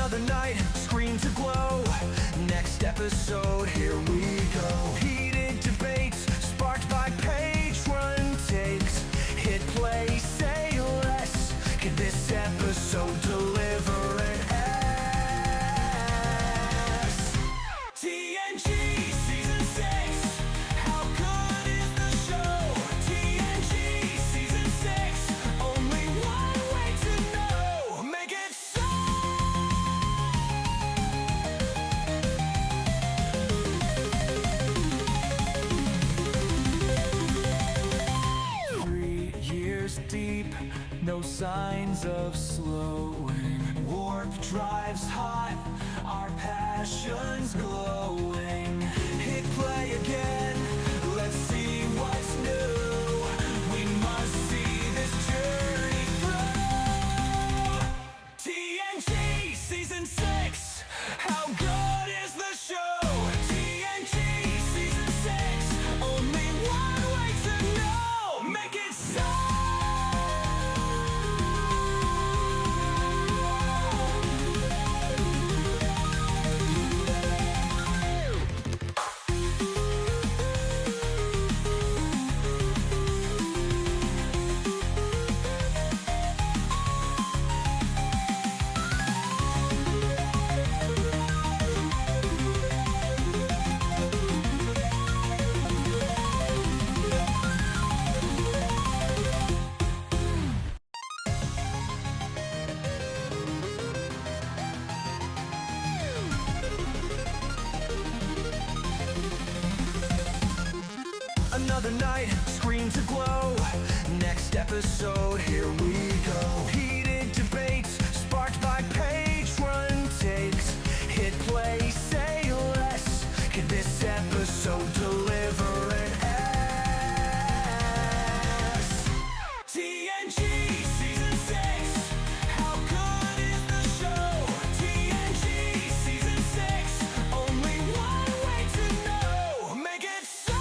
Another night, screens aglow. Next episode, here we go. Heated debates, sparked by page-run takes. Hit play, say less. Can this episode deliver an S? TNG Season 6. How good is the show? TNG Season 6. Only one way to know. Make it so. 3 years deep, no signs of slowing. Warp drives hot, our passions glowing. Hit play again, let's see what's new. We must see this journey through. TNG Season 6. How good is the show? TNG Season 6. Only one way to know. Make it so. Another night, screens aglow. Next episode, here we go. Heated debates, sparked by page-run takes. Hit play, say less. Can this episode deliver an S? TNG Season 6. How good is the show? TNG Season 6. Only one way to know. Make it so.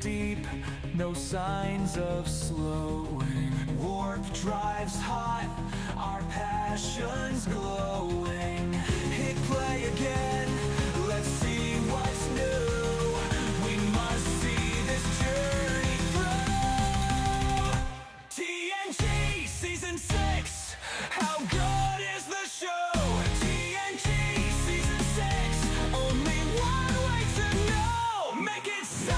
Deep, no signs of slowing. Warp drives hot, our passions glowing. Hit play again, let's see what's new. We must see this journey through. TNG Season 6. How good is the show? TNG Season 6. Only one way to know. Make it so.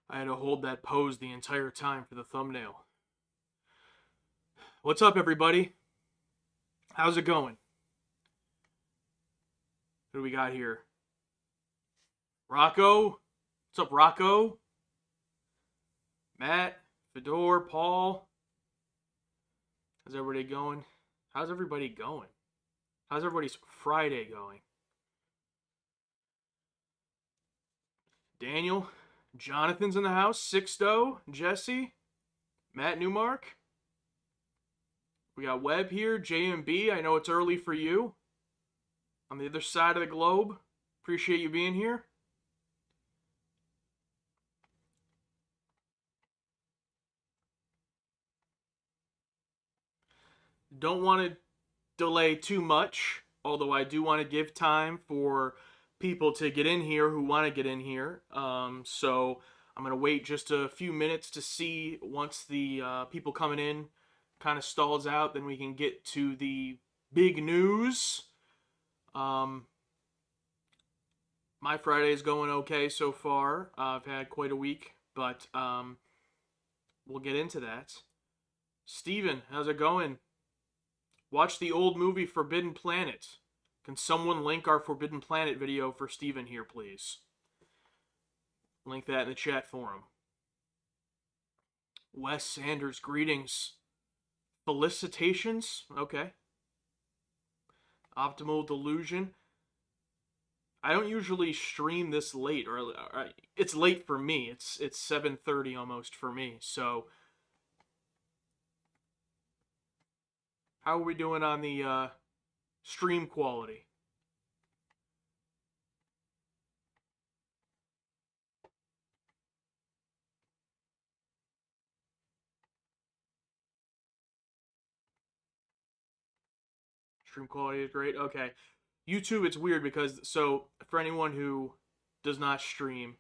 I had to hold that pose the entire time for the thumbnail. What's up, everybody? How's it going? Who do we got here? Rocco? What's up, Rocco? Matt, Fedor, Paul. How's everybody going? How's everybody going? How's everybody's Friday going? Daniel, Jonathan's in the house. Sixto, Jesse, Matt Newmark. We got Webb here, JMB. I know it's early for you. On the other side of the globe. Appreciate you being here. Don't want to delay too much, although I do want to give time for people to get in here who want to get in here. So I'm going to wait just a few minutes to see once the people coming in kind of stalls out, then we can get to the big news. My Friday is going okay so far. I've had quite a week, but we'll get into that. Steven, how's it going? Watch the old movie Forbidden Planet. Can someone link our Forbidden Planet video for Steven here, please? Link that in the chat for him. Wes Sanders, greetings. Felicitations? Okay. Optimal Delusion. I don't usually stream this late, or it's late for me. It's 7:30 almost for me. So, how are we doing on the stream quality? Stream quality is great. Okay. YouTube, it's weird because, so for anyone who does not stream,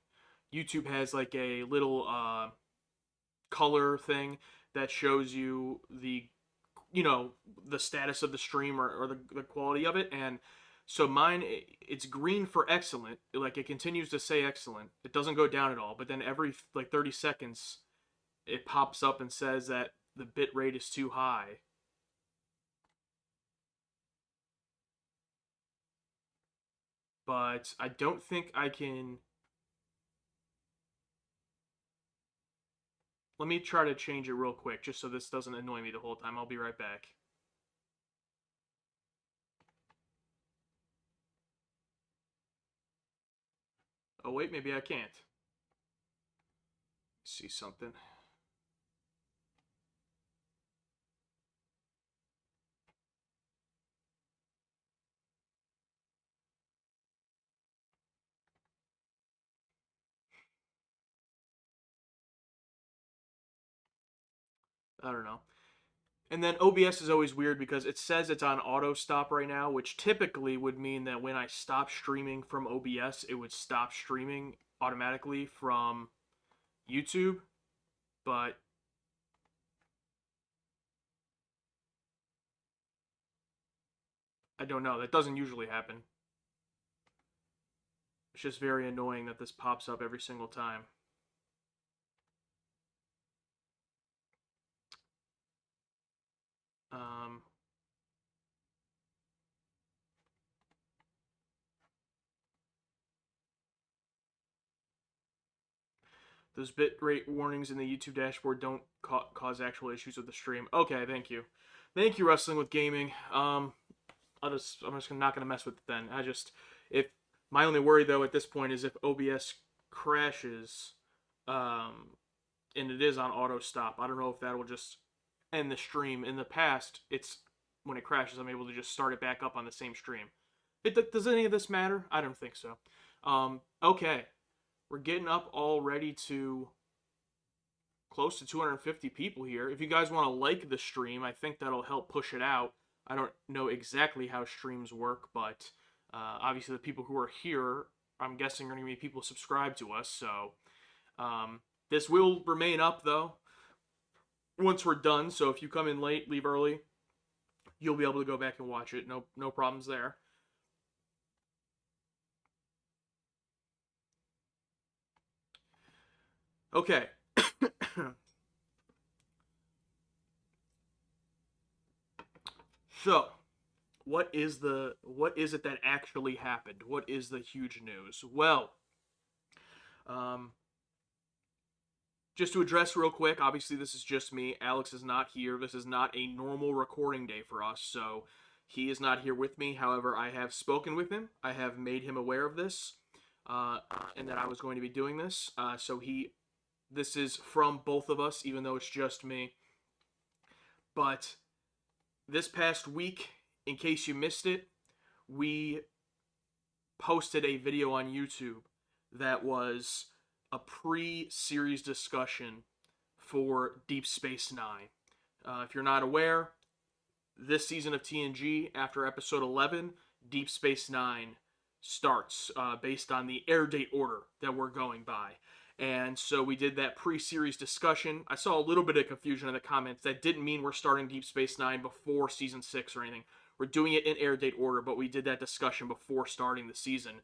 YouTube has like a little color thing that shows you the, the status of the stream, or the quality of it. And so mine, it's green for excellent. Like, it continues to say excellent. It doesn't go down at all. But then every like 30 seconds, it pops up and says that the bit rate is too high. But I don't think I can. Let me try to change it real quick, just so this doesn't annoy me the whole time. I'll be right back. Oh wait, maybe I can't. See something. I don't know. And then OBS is always weird because it says it's on auto stop right now, which typically would mean that when I stop streaming from OBS, it would stop streaming automatically from YouTube. But I don't know. That doesn't usually happen. It's just very annoying that this pops up every single time. Those bitrate warnings in the YouTube dashboard don't cause actual issues with the stream. Okay, thank you. Thank you, Wrestling with Gaming. I'm just not gonna mess with it then. If my only worry though at this point is if OBS crashes, and it is on auto stop. I don't know if that will just end the stream. In the past, it's when it crashes, I'm able to just start it back up on the same stream. Does any of this matter? I don't think so. Okay. We're getting up already to close to 250 people here. If you guys want to like the stream, I think that'll help push it out. I don't know exactly how streams work, but obviously the people who are here, I'm guessing, are going to be people subscribed to us. So this will remain up, though, once we're done. So if you come in late, leave early, you'll be able to go back and watch it. No problems there. Okay. So, what is it that actually happened? What is the huge news? Well, just to address real quick, obviously this is just me. Alex is not here. This is not a normal recording day for us, so he is not here with me. However, I have spoken with him. I have made him aware of this, and that I was going to be doing this. This is from both of us, even though it's just me. But this past week, in case you missed it, we posted a video on YouTube that was a pre-series discussion for Deep Space Nine. If you're not aware, this season of TNG, after episode 11, Deep Space Nine starts based on the air date order that we're going by. And so we did that pre-series discussion. I saw a little bit of confusion in the comments. That didn't mean we're starting Deep Space Nine before season 6 or anything. We're doing it in air date order, but we did that discussion before starting the season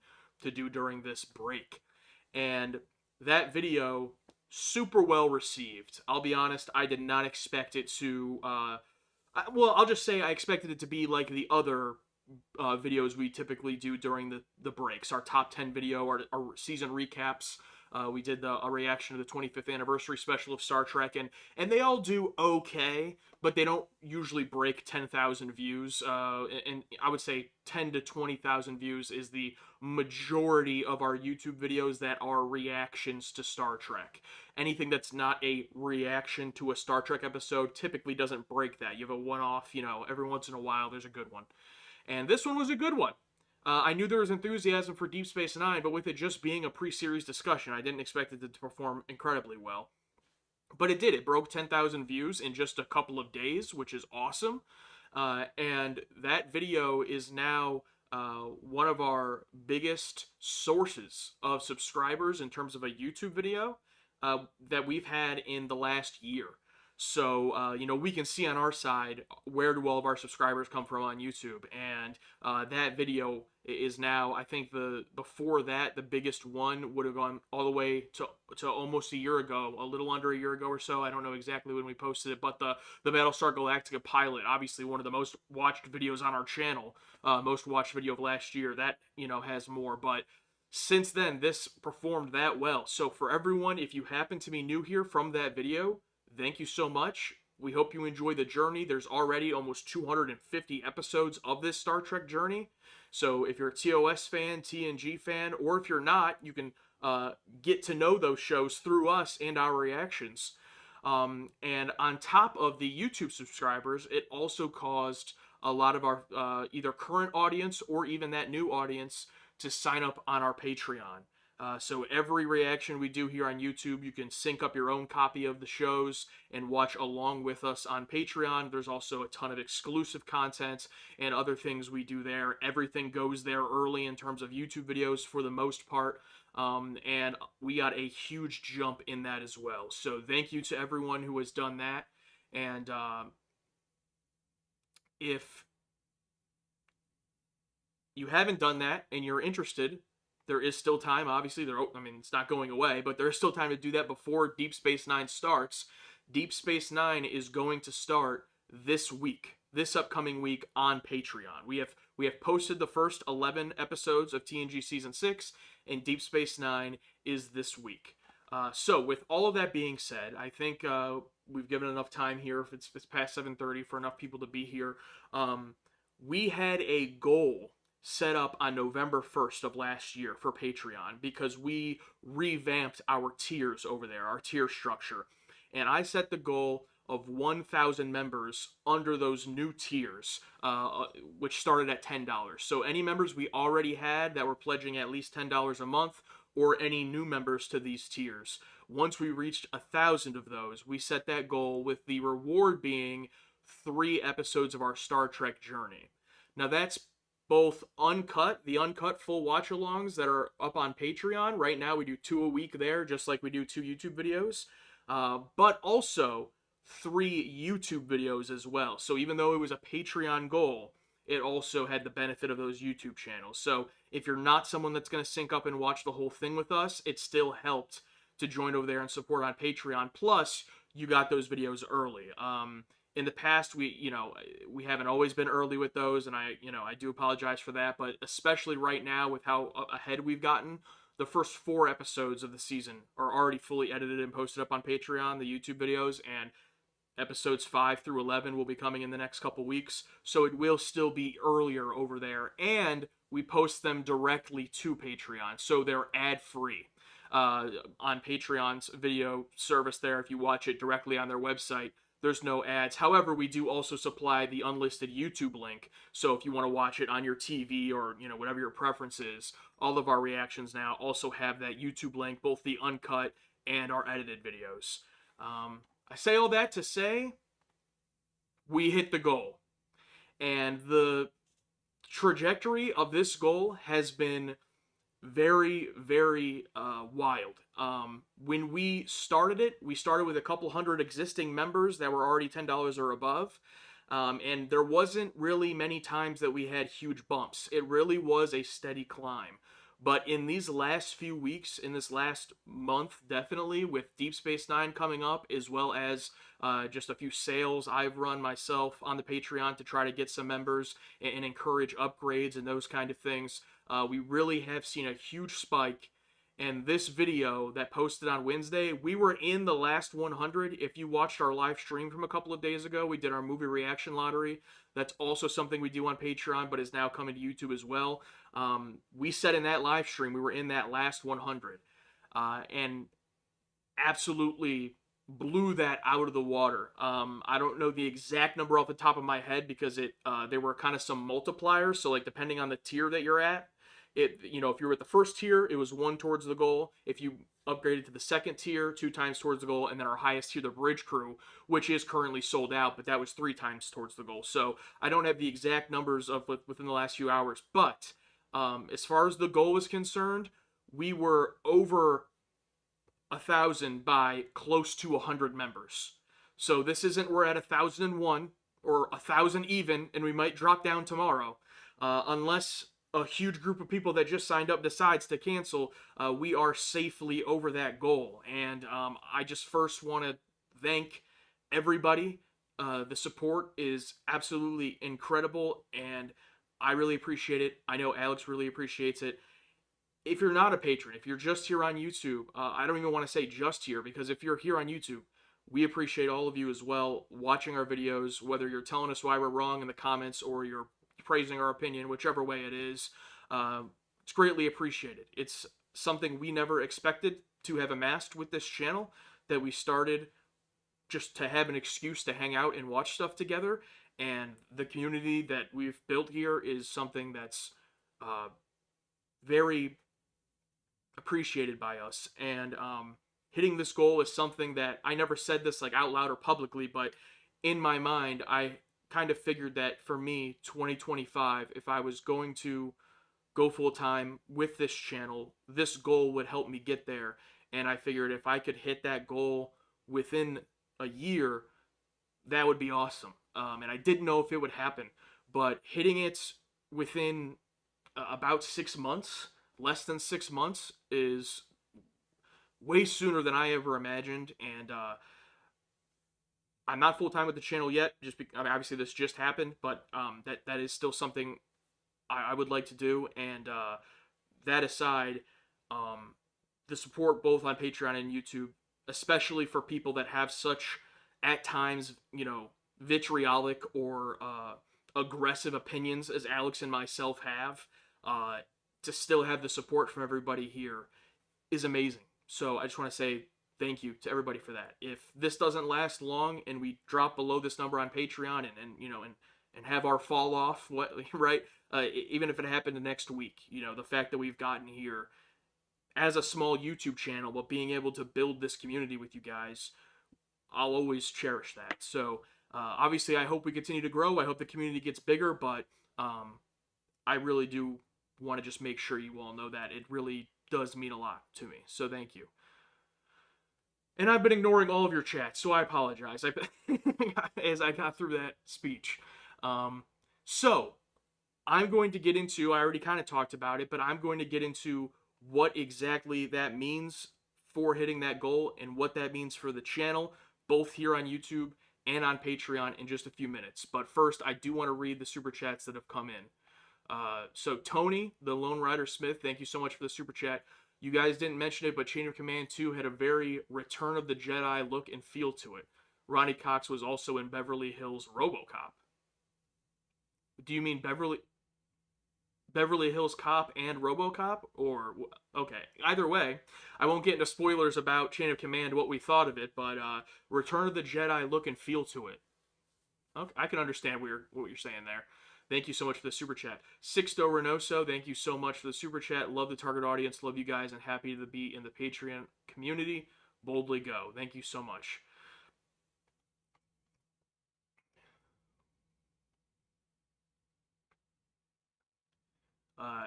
to do during this break. And that video, super well received. I'll be honest, I did not expect it to. Well, I'll just say I expected it to be like the other videos we typically do during the breaks. Our top 10 video, our season recaps. We did a reaction to the 25th anniversary special of Star Trek, and they all do okay, but they don't usually break 10,000 views. And I would say 10 to 20,000 views is the majority of our YouTube videos that are reactions to Star Trek. Anything that's not a reaction to a Star Trek episode typically doesn't break that. You have a one-off, every once in a while there's a good one. And this one was a good one. I knew there was enthusiasm for Deep Space Nine, but with it just being a pre-series discussion, I didn't expect it to perform incredibly well. But it did. It broke 10,000 views in just a couple of days, which is awesome. And that video is now one of our biggest sources of subscribers in terms of a YouTube video that we've had in the last year. So, we can see on our side where do all of our subscribers come from on YouTube. And that video is now, I think before that, the biggest one would have gone all the way to almost a year ago, a little under a year ago or so. I don't know exactly when we posted it, but the Battlestar Galactica pilot, obviously one of the most watched videos on our channel, most watched video of last year, that, has more. But since then, this performed that well. So for everyone, if you happen to be new here from that video, thank you so much. We hope you enjoy the journey. There's already almost 250 episodes of this Star Trek journey. So if you're a TOS fan, TNG fan, or if you're not, you can get to know those shows through us and our reactions. And on top of the YouTube subscribers, it also caused a lot of our either current audience or even that new audience to sign up on our Patreon. So every reaction we do here on YouTube, you can sync up your own copy of the shows and watch along with us on Patreon. There's also a ton of exclusive content and other things we do there. Everything goes there early in terms of YouTube videos for the most part. And we got a huge jump in that as well. So thank you to everyone who has done that. And if you haven't done that and you're interested, there is still time. Obviously, it's not going away, but there is still time to do that before Deep Space Nine starts. Deep Space Nine is going to start this week, this upcoming week on Patreon. We have posted the first 11 episodes of TNG Season 6, and Deep Space Nine is this week. So with all of that being said, I think we've given enough time here, if it's past 7:30, for enough people to be here. We had a goal set up on November 1st of last year for Patreon because we revamped our tiers over there, our tier structure. And I set the goal of 1,000 members under those new tiers, which started at $10. So any members we already had that were pledging at least $10 a month, or any new members to these tiers. Once we reached 1,000 of those, we set that goal with the reward being 3 episodes of our Star Trek journey. Now that's both the uncut full watch-alongs that are up on Patreon. Right now we do 2 a week there, just like we do 2 YouTube videos. But also 3 YouTube videos as well. So even though it was a Patreon goal, it also had the benefit of those YouTube channels. So if you're not someone that's going to sync up and watch the whole thing with us, it still helped to join over there and support on Patreon. Plus, you got those videos early. In the past, we haven't always been early with those, and I do apologize for that, but especially right now with how ahead we've gotten, the first 4 episodes of the season are already fully edited and posted up on Patreon, the YouTube videos, and episodes 5 through 11 will be coming in the next couple weeks, so it will still be earlier over there, and we post them directly to Patreon, so they're ad-free. On Patreon's video service there, if you watch it directly on their website, there's no ads. However, we do also supply the unlisted YouTube link. So if you want to watch it on your TV or, whatever your preference is, all of our reactions now also have that YouTube link, both the uncut and our edited videos. I say all that to say we hit the goal. And the trajectory of this goal has been very, very wild. When we started it, we started with a couple hundred existing members that were already $10 or above. And there wasn't really many times that we had huge bumps. It really was a steady climb. But in these last few weeks, in this last month, definitely, with Deep Space Nine coming up, as well as just a few sales I've run myself on the Patreon to try to get some members and encourage upgrades and those kind of things, we really have seen a huge spike. And this video that posted on Wednesday, we were in the last 100. If you watched our live stream from a couple of days ago, we did our movie reaction lottery. That's also something we do on Patreon, but is now coming to YouTube as well. We said in that live stream, we were in that last 100. And absolutely blew that out of the water. I don't know the exact number off the top of my head because there were kind of some multipliers. So like depending on the tier that you're at, if you were at the first tier, it was 1 towards the goal. If you upgraded to the second tier, 2 times towards the goal, and then our highest tier, the Bridge Crew, which is currently sold out, but that was 3 times towards the goal. So I don't have the exact numbers of within the last few hours, but as far as the goal is concerned, we were over 1,000 by close to 100 members. So this isn't we're at 1,001 or 1,000 even, and we might drop down tomorrow, unless a huge group of people that just signed up decides to cancel. We are safely over that goal, and I just first want to thank everybody. The support is absolutely incredible, and I really appreciate it. I know Alex really appreciates it. If you're not a patron, if you're just here on YouTube, I don't even want to say just here, because if you're here on YouTube, we appreciate all of you as well watching our videos, whether you're telling us why we're wrong in the comments or you're praising our opinion, whichever way it is. It's greatly appreciated. It's something we never expected to have amassed with this channel, that we started just to have an excuse to hang out and watch stuff together, and the community that we've built here is something that's very appreciated by us. And hitting this goal is something that I never said this like out loud or publicly, but in my mind I kind of figured that for me, 2025, if I was going to go full time with this channel, this goal would help me get there. And I figured if I could hit that goal within a year, that would be awesome. And I didn't know if it would happen, but hitting it within about 6 months, less than 6 months, is way sooner than I ever imagined. And I'm not full-time with the channel yet, obviously this just happened, but that is still something I would like to do. And that aside, the support both on Patreon and YouTube, especially for people that have such, at times, vitriolic or aggressive opinions as Alex and myself have, to still have the support from everybody here is amazing. So I just want to say thank you to everybody for that. If this doesn't last long and we drop below this number on Patreon and have our fall off, right? Even if it happened the next week, the fact that we've gotten here as a small YouTube channel, but being able to build this community with you guys, I'll always cherish that. So obviously I hope we continue to grow. I hope the community gets bigger, but I really do want to just make sure you all know that it really does mean a lot to me. So thank you. And I've been ignoring all of your chats, so I apologize as I got through that speech. So I'm going to get into, I already kind of talked about it, but I'm going to get into what exactly that means for hitting that goal and what that means for the channel, both here on YouTube and on Patreon, in just a few minutes. But first, I do want to read the super chats that have come in. So Tony, the Lone Rider Smith, thank you so much for the super chat. You guys didn't mention it, but Chain of Command 2 had a very Return of the Jedi look and feel to it. Ronnie Cox was also in Beverly Hills RoboCop. Do you mean Beverly Hills Cop and RoboCop? Or, okay, either way, I won't get into spoilers about Chain of Command, what we thought of it, but Return of the Jedi look and feel to it. Okay, I can understand what you're saying there. Thank you so much for the super chat. Sixto Reynoso, thank you so much for the super chat. Love the target audience, love you guys, and happy to be in the Patreon community. Boldly go. Thank you so much.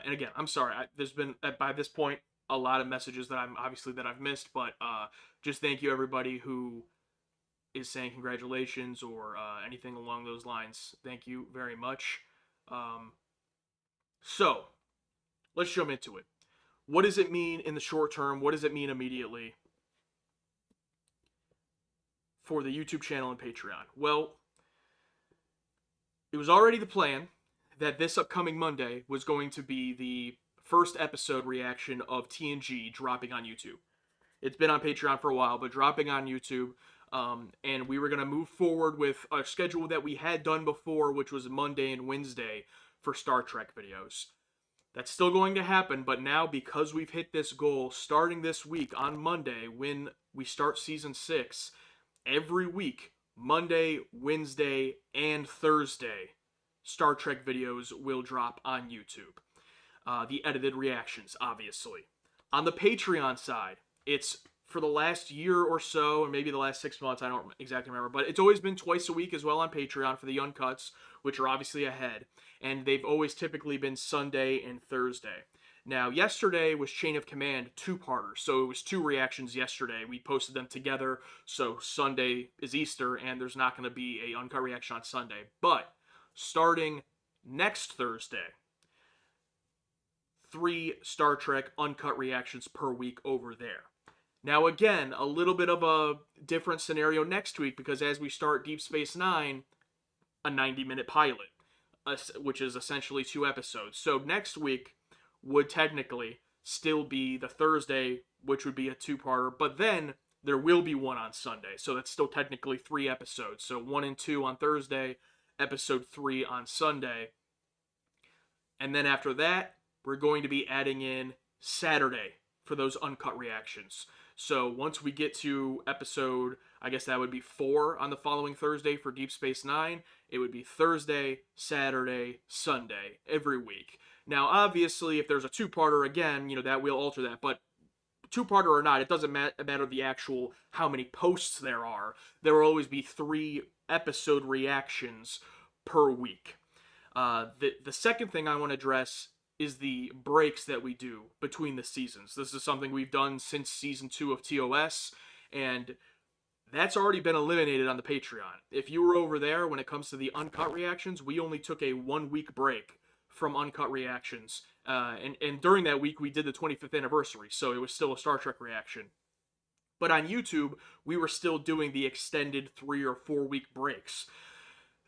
And again, I'm sorry. There's been by this point a lot of messages that I've missed, but just thank you everybody who is saying congratulations or anything along those lines. Thank you very much. So let's jump into it. What does it mean in the short term? What does it mean immediately for the YouTube channel and Patreon? Well, it was already the plan that this upcoming Monday was going to be the first episode reaction of TNG dropping on YouTube. It's been on Patreon for a while, but dropping on YouTube. And we were going to move forward with a schedule that we had done before, which was Monday and Wednesday for Star Trek videos. That's still going to happen, but now because we've hit this goal, starting this week on Monday when we start Season 6, every week, Monday, Wednesday, and Thursday, Star Trek videos will drop on YouTube. The edited reactions, obviously. On the Patreon side, it's for the last year or so, or maybe the last 6 months, I don't exactly remember, but it's always been twice a week as well on Patreon for the uncuts, which are obviously ahead, and they've always typically been Sunday and Thursday. Now, yesterday was Chain of Command 2-parter, so it was 2 reactions yesterday. We posted them together, so Sunday is Easter, and there's not going to be a uncut reaction on Sunday. But starting next Thursday, 3 Star Trek uncut reactions per week over there. Now, again, a little bit of a different scenario next week, because as we start Deep Space Nine, a 90-minute pilot, which is essentially 2 episodes. So next week would technically still be the Thursday, which would be a 2-parter, but then there will be one on Sunday. So that's still technically 3 episodes. So 1 and 2 on Thursday, episode 3 on Sunday. And then after that, we're going to be adding in Saturday for those uncut reactions. So once we get to episode, I guess that would be 4 on the following Thursday for Deep Space Nine, it would be Thursday, Saturday, Sunday, every week. Now, obviously, if there's a 2-parter, again, that will alter that, but 2-parter or not, it doesn't matter the actual how many posts there are. There will always be 3 episode reactions per week. The second thing I want to address is the breaks that we do between the seasons. This is something we've done since Season 2 of TOS, and that's already been eliminated on the Patreon. If you were over there when it comes to the uncut reactions, we only took a 1-week break from uncut reactions. And during that week, we did the 25th anniversary, so it was still a Star Trek reaction. But on YouTube, we were still doing the extended 3 or 4 week breaks.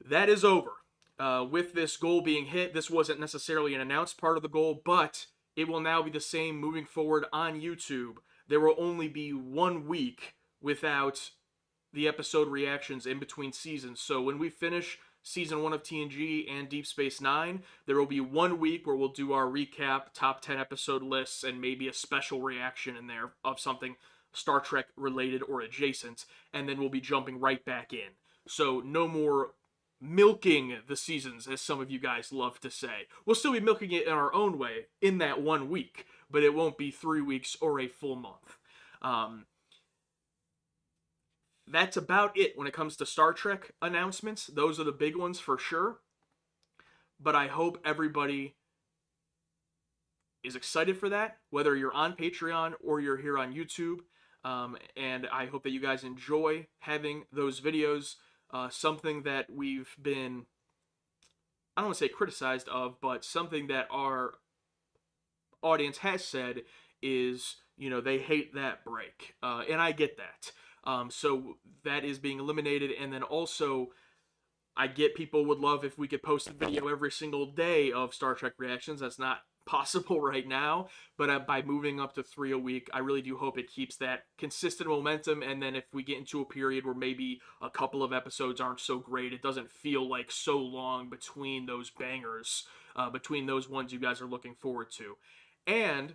That is over. With this goal being hit, this wasn't necessarily an announced part of the goal, but it will now be the same moving forward on YouTube. There will only be 1 week without the episode reactions in between seasons. So when we finish Season 1 of TNG and Deep Space Nine, there will be 1 week where we'll do our recap, top 10 episode lists, and maybe a special reaction in there of something Star Trek related or adjacent, and then we'll be jumping right back in. So no more milking the seasons, as some of you guys love to say. We'll still be milking it in our own way in that 1 week, but it won't be 3 weeks or a full month. That's about it when it comes to Star Trek announcements. Those are the big ones for sure. But I hope everybody is excited for that, whether you're on Patreon or you're here on YouTube. And I hope that you guys enjoy having those videos. Something that we've been, I don't want to say criticized of, but something that our audience has said is, they hate that break. And I get that. So that is being eliminated. And then also, I get people would love if we could post a video every single day of Star Trek reactions. That's not possible right now, but by moving up to 3 a week, I really do hope it keeps that consistent momentum. And then if we get into a period where maybe a couple of episodes aren't so great, it doesn't feel like so long between those bangers, between those ones you guys are looking forward to. And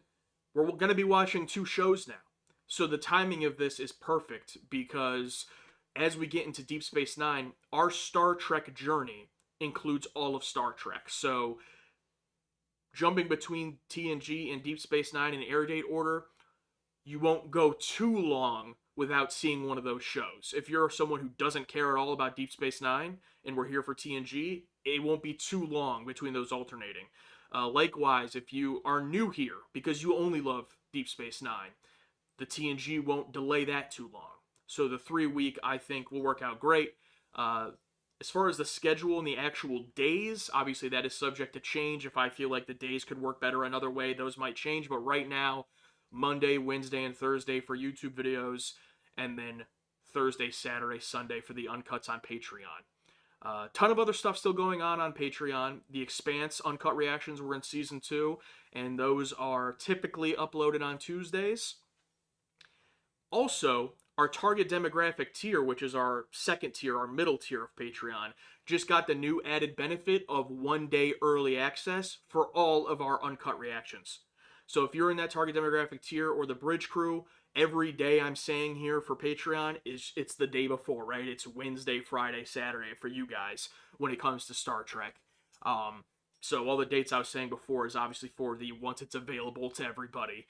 we're going to be watching 2 shows now. So the timing of this is perfect, because as we get into Deep Space Nine, our Star Trek journey includes all of Star Trek. So jumping between TNG and Deep Space Nine in air date order, you won't go too long without seeing one of those shows. If you're someone who doesn't care at all about Deep Space Nine and we're here for TNG, it won't be too long between those alternating. Likewise, if you are new here because you only love Deep Space Nine, the TNG won't delay that too long. So the 3-week, I think, will work out great. As far as the schedule and the actual days, obviously that is subject to change. If I feel like the days could work better another way, those might change. But right now, Monday, Wednesday, and Thursday for YouTube videos, and then Thursday, Saturday, Sunday for the uncuts on Patreon. Ton of other stuff still going on Patreon. The Expanse uncut reactions were in season 2, and those are typically uploaded on Tuesdays. Also, our target demographic tier, which is our second tier, our middle tier of Patreon, just got the new added benefit of 1-day early access for all of our uncut reactions. So if you're in that target demographic tier or the Bridge Crew, every day I'm saying here for Patreon it's the day before, right? It's Wednesday, Friday, Saturday for you guys when it comes to Star Trek. So all the dates I was saying before is obviously for the once it's available to everybody.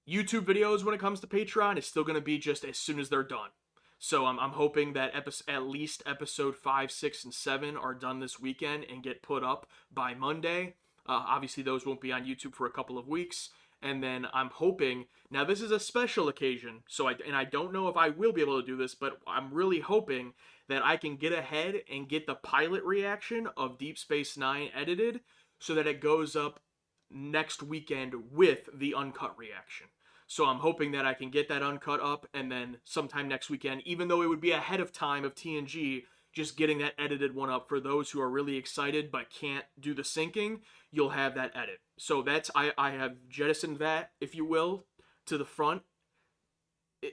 YouTube videos when it comes to Patreon is still going to be just as soon as they're done. So I'm hoping that at least episode 5, 6, and 7 are done this weekend and get put up by Monday. Obviously, those won't be on YouTube for a couple of weeks. And then I'm hoping, now this is a special occasion, so I don't know if I will be able to do this, but I'm really hoping that I can get ahead and get the pilot reaction of Deep Space Nine edited so that it goes up next weekend with the uncut reaction. So I'm hoping that I can get that uncut up and then sometime next weekend, even though it would be ahead of time of TNG, just getting that edited one up for those who are really excited but can't do the syncing, you'll have that edit. So that's, I have jettisoned that, if you will, to the front.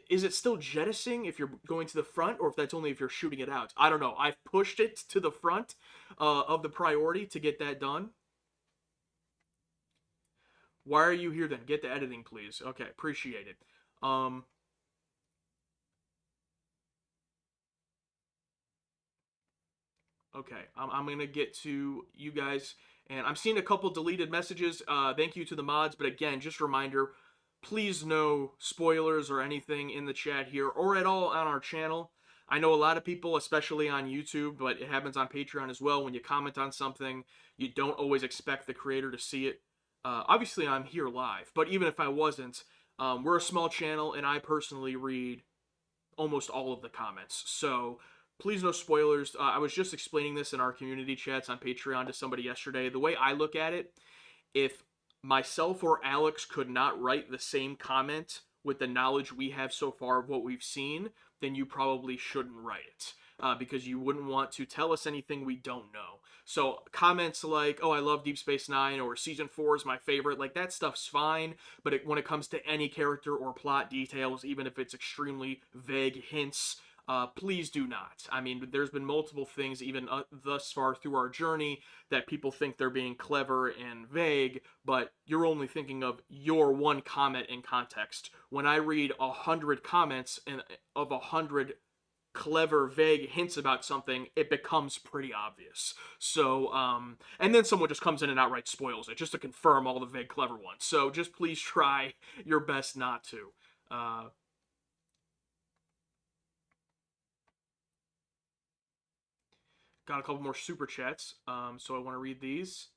Is it still jettisoning if you're going to the front, or if that's only if you're shooting it out? I don't know. I've pushed it to the front of the priority to get that done. Why are you here then? Get the editing, please. Okay, appreciate it. Okay, I'm going to get to you guys, and I'm seeing a couple deleted messages. Thank you to the mods, but again, just a reminder, please no spoilers or anything in the chat here or at all on our channel. I know a lot of people, especially on YouTube, but it happens on Patreon as well, when you comment on something, you don't always expect the creator to see it. Obviously, I'm here live, but even if I wasn't, we're a small channel, and I personally read almost all of the comments. So please no spoilers. I was just explaining this in our community chats on Patreon to somebody yesterday. The way I look at it, if myself or Alex could not write the same comment with the knowledge we have so far of what we've seen, then you probably shouldn't write it. Because you wouldn't want to tell us anything we don't know. So comments like, oh, I love Deep Space Nine, or Season 4 is my favorite, like that stuff's fine, but when it comes to any character or plot details, even if it's extremely vague hints, please do not. I mean, there's been multiple things, even thus far through our journey, that people think they're being clever and vague, but you're only thinking of your one comment in context. When I read 100 comments of 100 clever, vague hints about something, it becomes pretty obvious. So, and then someone just comes in and outright spoils it, just to confirm all the vague, clever ones. So just please try your best not to. Got a couple more super chats, so I want to read these.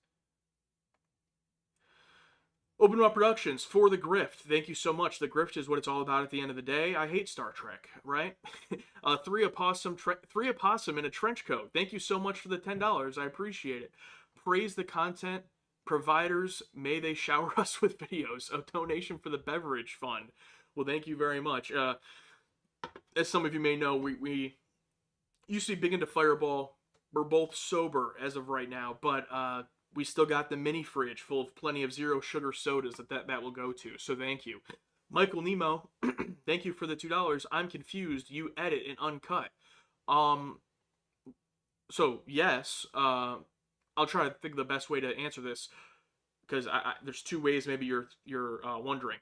Open Up Productions for The Grift. Thank you so much. The Grift is what it's all about at the end of the day. I hate Star Trek, right? Three opossum in a trench coat. Thank you so much for the $10. I appreciate it. Praise the content providers. May they shower us with videos. A donation for the beverage fund. Well, thank you very much. As some of you may know, we used to be big into Fireball. We're both sober as of right now, but we still got the mini fridge full of plenty of zero sugar sodas that will go to. So thank you. Michael Nemo, thank you for the $2. I'm confused. You edit and uncut. So yes, I'll try to think of the best way to answer this, because there's two ways maybe you're wondering.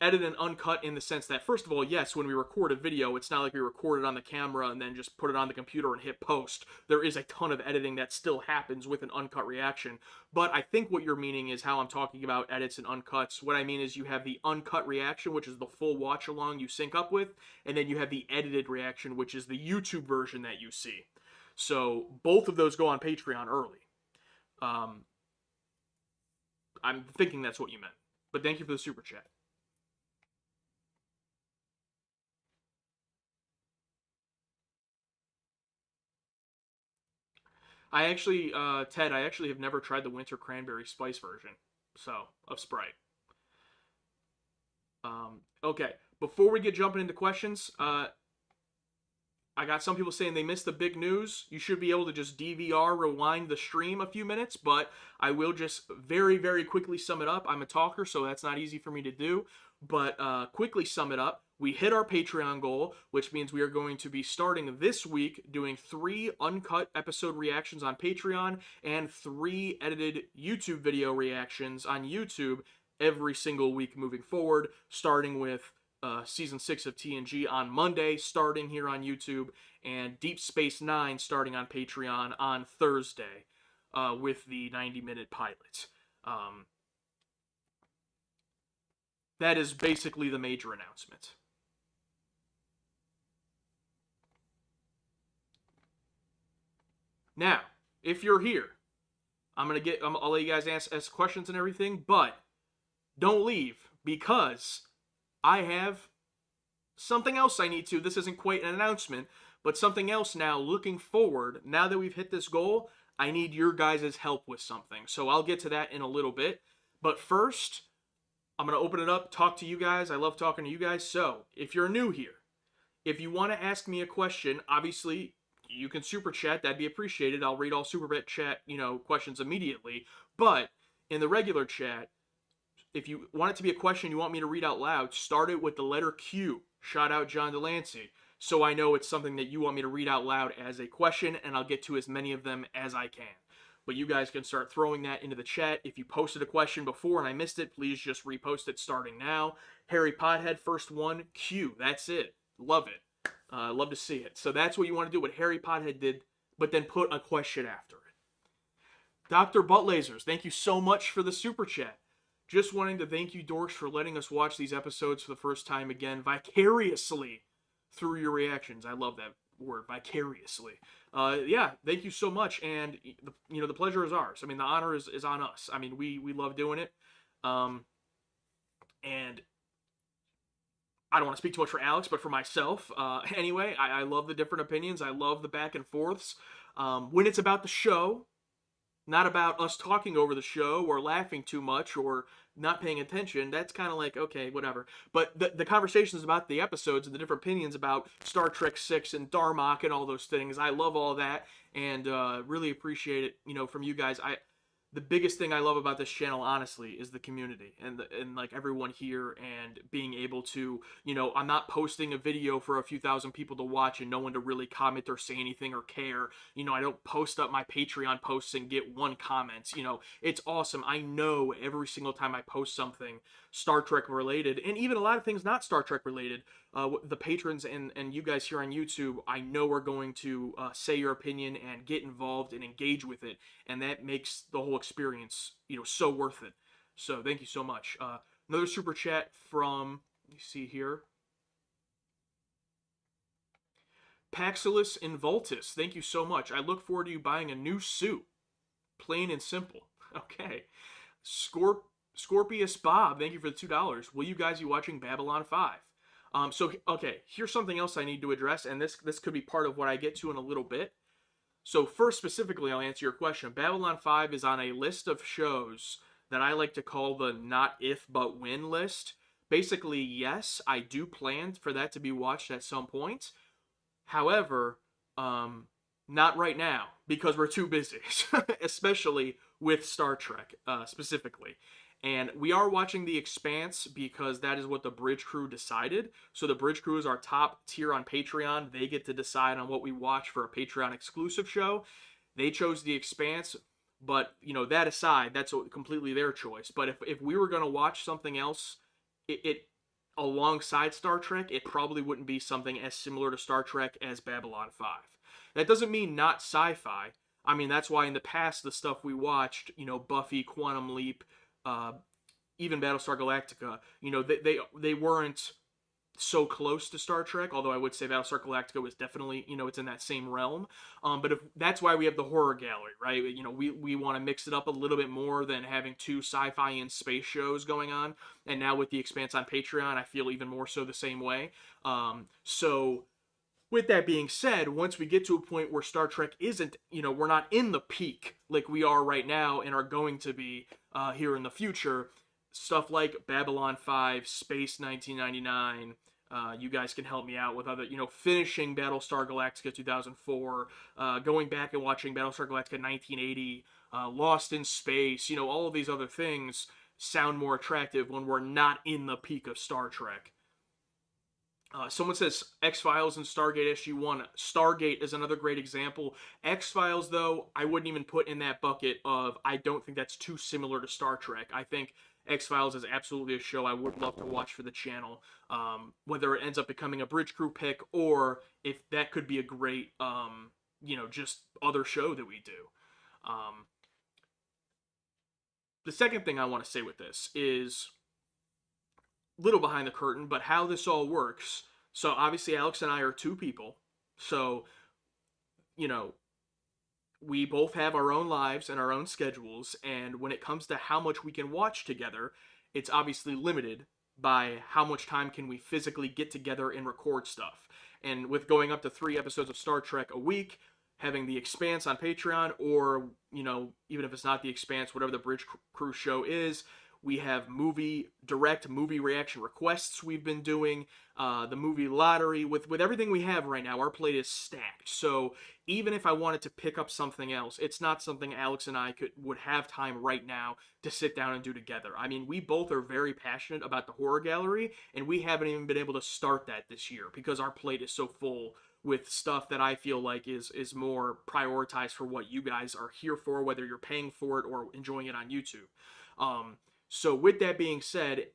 Edit and uncut in the sense that, first of all, yes, when we record a video, it's not like we record it on the camera and then just put it on the computer and hit post. There is a ton of editing that still happens with an uncut reaction. But I think what you're meaning is how I'm talking about edits and uncuts. What I mean is you have the uncut reaction, which is the full watch along you sync up with, and then you have the edited reaction, which is the YouTube version that you see. So both of those go on Patreon early. I'm thinking that's what you meant. But thank you for the super chat. I actually, Ted, I actually have never tried the winter cranberry spice version, so, of Sprite. Okay, before we get jumping into questions, I got some people saying they missed the big news. You should be able to just DVR rewind the stream a few minutes, but I will just very, very quickly sum it up. I'm a talker, so that's not easy for me to do. But quickly sum it up. We hit our Patreon goal, which means we are going to be starting this week doing 3 uncut episode reactions on Patreon and 3 edited YouTube video reactions on YouTube every single week moving forward, starting with Season 6 of TNG on Monday, starting here on YouTube, and Deep Space Nine starting on Patreon on Thursday with the 90-minute pilot. That is basically the major announcement. Now, if you're here, I'll let you guys ask questions and everything, but don't leave, because I have something else I need to. This isn't quite an announcement, but something else now looking forward. Now that we've hit this goal, I need your guys' help with something. So I'll get to that in a little bit. But first, I'm going to open it up, talk to you guys. I love talking to you guys. So if you're new here, if you want to ask me a question, obviously you can super chat. That'd be appreciated. I'll read all super chat, questions immediately. But in the regular chat, if you want it to be a question you want me to read out loud, start it with the letter Q. Shout out John Delancey. So I know it's something that you want me to read out loud as a question, and I'll get to as many of them as I can. But you guys can start throwing that into the chat. If you posted a question before and I missed it, please just repost it starting now. Harry Pothead, first one, Q. That's it. Love it. Love to see it. So that's what you want to do, what Harry Pothead did, but then put a question after it. Dr. Buttlasers, thank you so much for the super chat. Just wanting to thank you, Dorks, for letting us watch these episodes for the first time again, vicariously, through your reactions. I love that word, vicariously. Yeah, thank you so much, and the pleasure is ours. I mean, the honor is on us. I mean, we love doing it, and I don't want to speak too much for Alex, but for myself, anyway, I love the different opinions. I love the back and forths. When it's about the show, not about us talking over the show or laughing too much or not paying attention, that's kind of like, okay, whatever. But the conversations about the episodes and the different opinions about Star Trek 6 and Darmok and all those things, I love all that, and really appreciate it, from you guys. The biggest thing I love about this channel, honestly, is the community and like everyone here, and being able to, I'm not posting a video for a few thousand people to watch and no one to really comment or say anything or care. I don't post up my Patreon posts and get one comment. It's awesome. I know every single time I post something Star Trek related, and even a lot of things not Star Trek related, the patrons and you guys here on YouTube, I know are going to say your opinion and get involved and engage with it, and that makes the whole experience, so worth it. So thank you so much. Another super chat from, let me see here, Paxilus Involtus. Thank you so much. I look forward to you buying a new suit. Plain and simple. Okay. Scorpius Bob, thank you for the $2. Will you guys be watching Babylon 5? Okay, here's something else I need to address, and this could be part of what I get to in a little bit. So first, specifically, I'll answer your question. Babylon 5 is on a list of shows that I like to call the not if but when list. Basically, yes, I do plan for that to be watched at some point. However, not right now, because we're too busy, especially with Star Trek, specifically. And we are watching The Expanse because that is what the Bridge Crew decided. So the Bridge Crew is our top tier on Patreon. They get to decide on what we watch for a Patreon exclusive show. They chose The Expanse, but, that aside, that's completely their choice. But if we were going to watch something else, it alongside Star Trek, it probably wouldn't be something as similar to Star Trek as Babylon 5. That doesn't mean not sci-fi. I mean, that's why in the past, the stuff we watched, Buffy, Quantum Leap, even Battlestar Galactica, they weren't so close to Star Trek, although I would say Battlestar Galactica is definitely, it's in that same realm. But if that's why we have the horror gallery, right? We want to mix it up a little bit more than having two sci-fi and space shows going on. And now with The Expanse on Patreon, I feel even more so the same way. So with that being said, once we get to a point where Star Trek isn't, we're not in the peak like we are right now and are going to be here in the future, stuff like Babylon 5, Space 1999. You guys can help me out with other, finishing Battlestar Galactica 2004, going back and watching Battlestar Galactica 1980, Lost in Space, all of these other things sound more attractive when we're not in the peak of Star Trek. Someone says X-Files and Stargate SG-1. Stargate is another great example. X-Files, though, I wouldn't even put in that bucket of, I don't think that's too similar to Star Trek. I think X-Files is absolutely a show I would love to watch for the channel. Whether it ends up becoming a Bridge Crew pick or if that could be a great, just other show that we do. The second thing I want to say with this is little behind the curtain, but how this all works. So obviously Alex and I are two people. So, we both have our own lives and our own schedules. And when it comes to how much we can watch together, it's obviously limited by how much time can we physically get together and record stuff. And with going up to 3 episodes of Star Trek a week, having The Expanse on Patreon, or, even if it's not The Expanse, whatever the Bridge Crew show is, we have direct movie reaction requests we've been doing, the movie lottery. With everything we have right now, our plate is stacked. So even if I wanted to pick up something else, it's not something Alex and I would have time right now to sit down and do together. I mean, we both are very passionate about the horror gallery, and we haven't even been able to start that this year because our plate is so full with stuff that I feel like is more prioritized for what you guys are here for, whether you're paying for it or enjoying it on YouTube. So with that being said,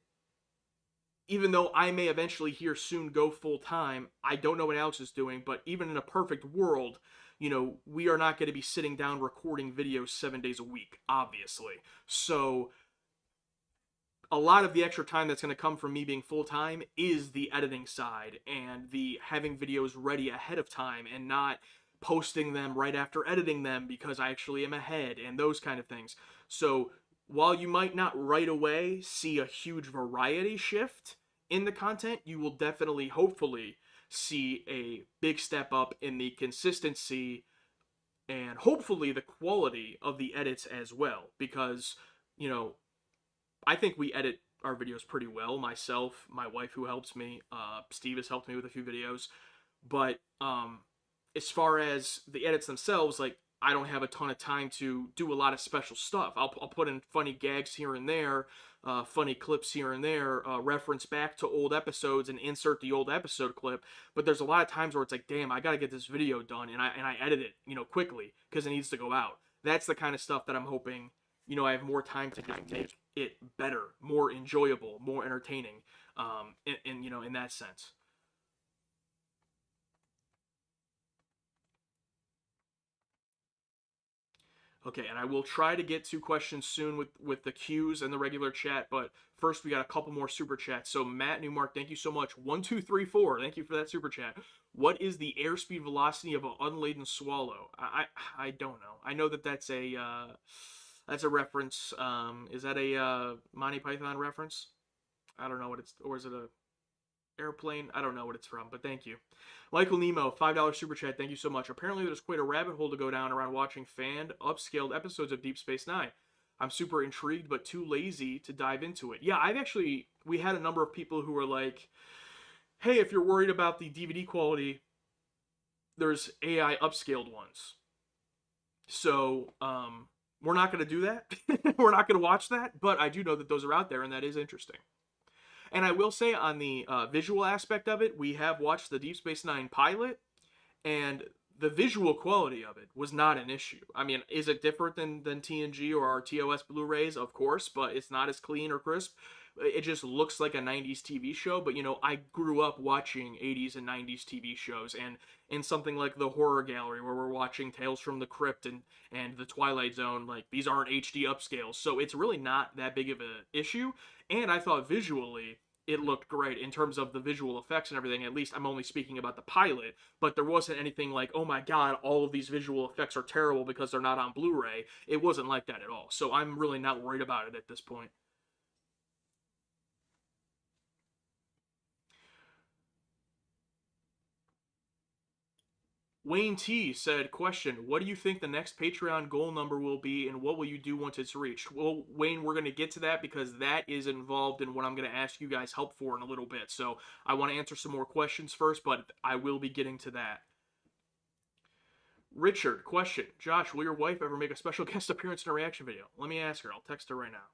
even though I may eventually here soon go full time, I don't know what Alex is doing, but even in a perfect world, we are not going to be sitting down recording videos 7 days a week, obviously. So a lot of the extra time that's going to come from me being full time is the editing side and the having videos ready ahead of time and not posting them right after editing them because I actually am ahead and those kind of things. So while you might not right away see a huge variety shift in the content, you will definitely, hopefully, see a big step up in the consistency and hopefully the quality of the edits as well. Because, I think we edit our videos pretty well. Myself, my wife who helps me, Steve has helped me with a few videos. But as far as the edits themselves, I don't have a ton of time to do a lot of special stuff. I'll put in funny gags here and there, funny clips here and there, reference back to old episodes and insert the old episode clip. But there's a lot of times where it's like, damn, I gotta get this video done, and I edit it, quickly because it needs to go out. That's the kind of stuff that I'm hoping, I have more time to make it better, more enjoyable, more entertaining, in that sense. Okay, and I will try to get to questions soon with the Qs and the regular chat, but first we got a couple more super chats. So Matt Newmark, thank you so much. 1234, thank you for that super chat. What is the airspeed velocity of an unladen swallow? I don't know. I know that's a reference. Is that a Monty Python reference? I don't know what it's, or is it a airplane? I don't know what it's from, but thank you. Michael Nemo, $5 super chat, thank you so much. Apparently there's quite a rabbit hole to go down around watching fanned, upscaled episodes of Deep Space Nine. I'm super intrigued, but too lazy to dive into it. Yeah, we had a number of people who were like, hey, if you're worried about the DVD quality, there's AI upscaled ones. So, we're not going to do that. We're not going to watch that, but I do know that those are out there, and that is interesting. And I will say on the visual aspect of it, we have watched the Deep Space Nine pilot, and the visual quality of it was not an issue. I mean, is it different than TNG or our TOS Blu-rays? Of course, but it's not as clean or crisp. It just looks like a 90s TV show, but I grew up watching 80s and 90s TV shows, and in something like the horror gallery where we're watching Tales from the Crypt and the Twilight Zone, these aren't HD upscales, so it's really not that big of an issue. And I thought visually it looked great in terms of the visual effects and everything. At least I'm only speaking about the pilot, but there wasn't anything like, oh my god, all of these visual effects are terrible because they're not on Blu-ray. It wasn't like that at all. So I'm really not worried about it at this point. Wayne T said, question, what do you think the next Patreon goal number will be, and what will you do once it's reached? Well, Wayne, we're going to get to that because that is involved in what I'm going to ask you guys help for in a little bit. So I want to answer some more questions first, but I will be getting to that. Richard, question, Josh, will your wife ever make a special guest appearance in a reaction video? Let me ask her. I'll text her right now.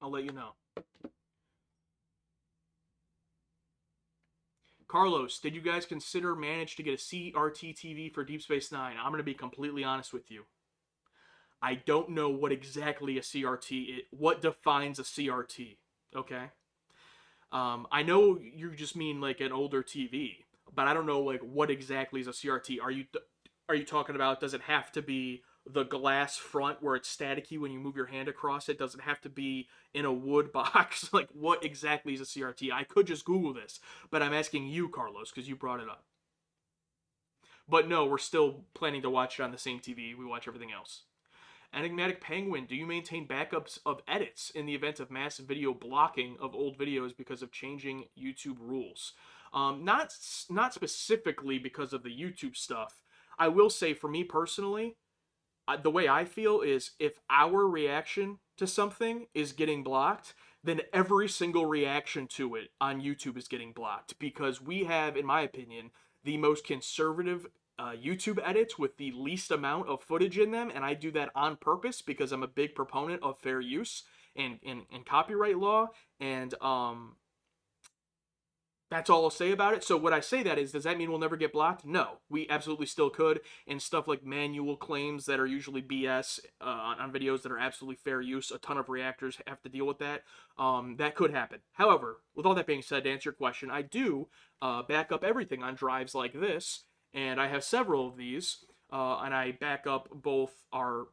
I'll let you know. Carlos, did you guys manage to get a CRT TV for Deep Space Nine? I'm going to be completely honest with you. I don't know what exactly a CRT is. What defines a CRT? Okay. I know you just mean like an older TV, but I don't know like what exactly is a CRT. Are you talking about, does it have to be the glass front where it's staticky when you move your hand across it? Does it have to be in a wood box? Like, what exactly is a CRT? I could just Google this, but I'm asking you, Carlos, because you brought it up. But no, we're still planning to watch it on the same TV we watch everything else. Enigmatic Penguin, do you maintain backups of edits in the event of massive video blocking of old videos because of changing YouTube rules? Not specifically because of the YouTube stuff. I will say, for me personally, the way I feel is if our reaction to something is getting blocked, then every single reaction to it on YouTube is getting blocked, because we have, in my opinion, the most conservative YouTube edits with the least amount of footage in them, and I do that on purpose because I'm a big proponent of fair use and copyright law, and that's all I'll say about it. So what I say that is, does that mean we'll never get blocked? No, we absolutely still could, and stuff like manual claims that are usually BS on videos that are absolutely fair use, a ton of reactors have to deal with that. That could happen. However, with all that being said, to answer your question, I do back up everything on drives like this, and I have several of these, and I back up both our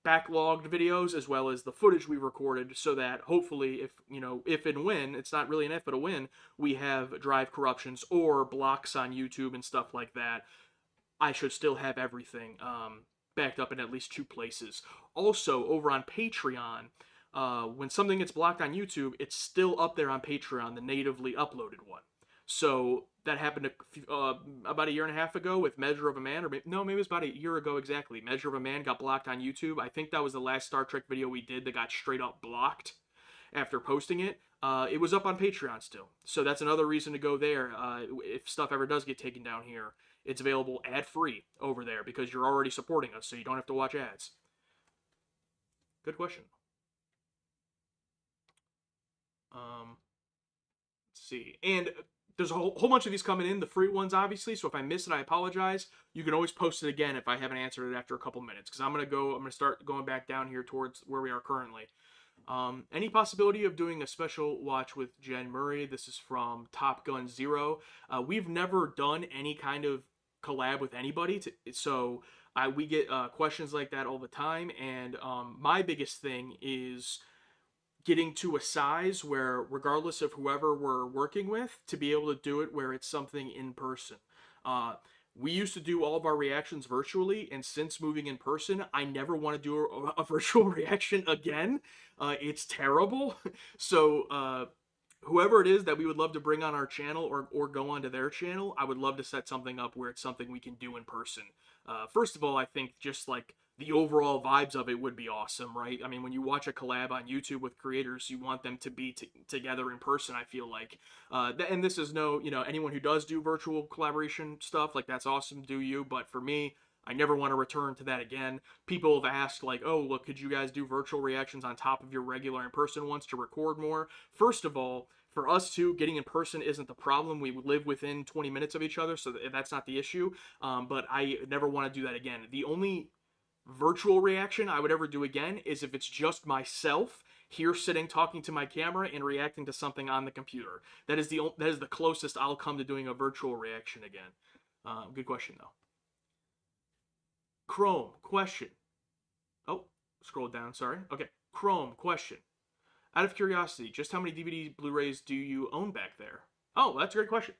backlogged videos as well as the footage we recorded, so that hopefully, if and when, it's not really an if but a when, we have drive corruptions or blocks on YouTube and stuff like that, I should still have everything backed up in at least 2 places. Also, over on Patreon, when something gets blocked on YouTube, it's still up there on Patreon, the natively uploaded one. So that happened about a year and a half ago with Measure of a Man, or maybe it was about a year ago exactly. Measure of a Man got blocked on YouTube. I think that was the last Star Trek video we did that got straight up blocked after posting it. It was up on Patreon still. So that's another reason to go there. If stuff ever does get taken down here, it's available ad-free over there because you're already supporting us, so you don't have to watch ads. Good question. Let's see. And there's a whole bunch of these coming in, the free ones, obviously, so if I miss it, I apologize. You can always post it again if I haven't answered it after a couple minutes, because I'm going to start going back down here towards where we are currently. Any possibility of doing a special watch with Jen Murray? This is from Top Gun Zero. We've never done any kind of collab with anybody, so we get questions like that all the time, and my biggest thing is getting to a size where, regardless of whoever we're working with, to be able to do it where it's something in person. We used to do all of our reactions virtually, and since moving in person, I never want to do a virtual reaction again. It's terrible. So whoever it is that we would love to bring on our channel or go onto their channel, I would love to set something up where it's something we can do in person. First of all, I think just like the overall vibes of it would be awesome, right? I mean, when you watch a collab on YouTube with creators, you want them to be together in person, I feel like. And this is anyone who does do virtual collaboration stuff, like, that's awesome, do you? But for me, I never want to return to that again. People have asked, like, oh, look, could you guys do virtual reactions on top of your regular in-person ones to record more? First of all, for us two, getting in person isn't the problem. We live within 20 minutes of each other, so that's not the issue. But I never want to do that again. The only virtual reaction I would ever do again is if it's just myself here sitting talking to my camera and reacting to something on the computer. That is the closest I'll come to doing a virtual reaction again. Good question though. Chrome question. Oh, scroll down. Sorry. Okay. Chrome question. Out of curiosity, just how many DVD Blu-rays do you own back there? Oh, that's a great question.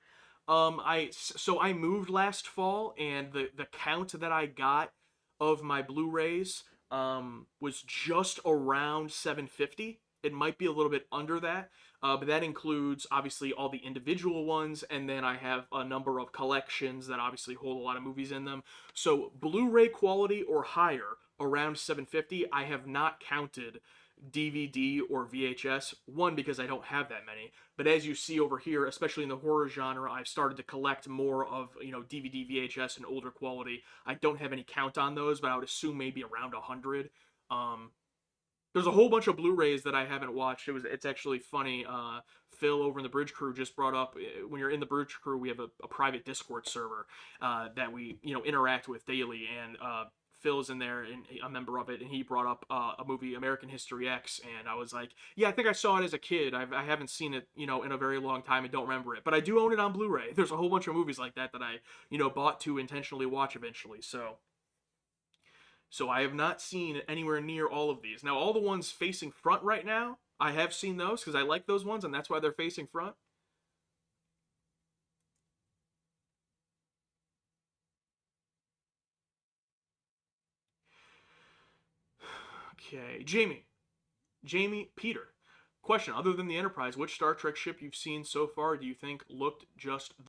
I moved last fall, and the count that I got of my Blu-rays was just around 750. It might be a little bit under that, but that includes obviously all the individual ones, and then I have a number of collections that obviously hold a lot of movies in them. So Blu-ray quality or higher, around 750. I have not counted DVD or VHS, one, because I don't have that many, but as you see over here, especially in the horror genre, I've started to collect more of, DVD, VHS, and older quality. I don't have any count on those, but I would assume maybe around 100. There's a whole bunch of Blu-rays that I haven't watched. It's actually funny. Phil over in the Bridge Crew just brought up, when you're in the Bridge Crew, we have a private Discord server that we interact with daily, and Phil's in there and a member of it, and he brought up a movie, American History X, and I was like, yeah, I think I saw it as a kid. I haven't seen it, in a very long time and don't remember it, but I do own it on Blu-ray. There's a whole bunch of movies like that I, bought to intentionally watch eventually, so I have not seen anywhere near all of these. Now, all the ones facing front right now, I have seen those because I like those ones, and that's why they're facing front. Okay, Jamie Peter. Question, other than the Enterprise, which Star Trek ship you've seen so far do you think looked just